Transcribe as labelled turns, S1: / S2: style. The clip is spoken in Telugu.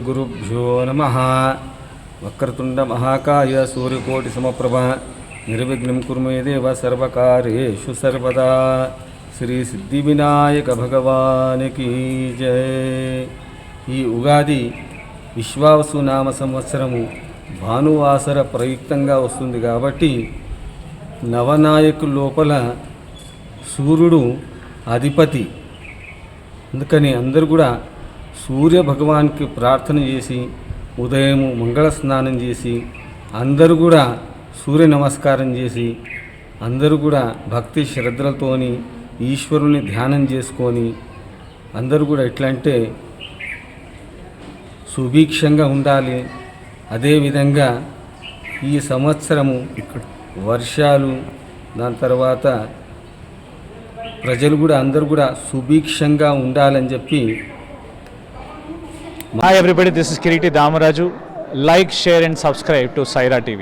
S1: శ్రీగురుభ్యో నమః. వక్రతుండ మహాకాయ సూర్యకోటి సమప్రభ నిర్విఘ్నం కురు మే దేవ సర్వకార్యేషు సర్వదా. శ్రీ సిద్ధి వినాయక భగవానికి జయ. ఈ ఉగాది విశ్వావసు నామ సంవత్సరము భానువాసర ప్రయుక్తంగా వస్తుంది కాబట్టి నవనాయకు లోపల సూర్యుడు అధిపతి. అందుకని అందరూ కూడా సూర్య భగవాన్కి ప్రార్థన చేసి ఉదయం మంగళ స్నానం చేసి అందరూ కూడా సూర్య నమస్కారం చేసి అందరూ కూడా భక్తి శ్రద్ధలతోని ఈశ్వరుని ధ్యానం చేసుకొని అందరూ కూడా ఎట్లా అంటే సుభిక్షంగా ఉండాలి. అదేవిధంగా ఈ సంవత్సరము వర్షాలు దాని తర్వాత ప్రజలు కూడా అందరూ కూడా సుభిక్షంగా ఉండాలని చెప్పి.
S2: Hi everybody, this is Kiriti Damaraju. Like, share and subscribe to Saira TV.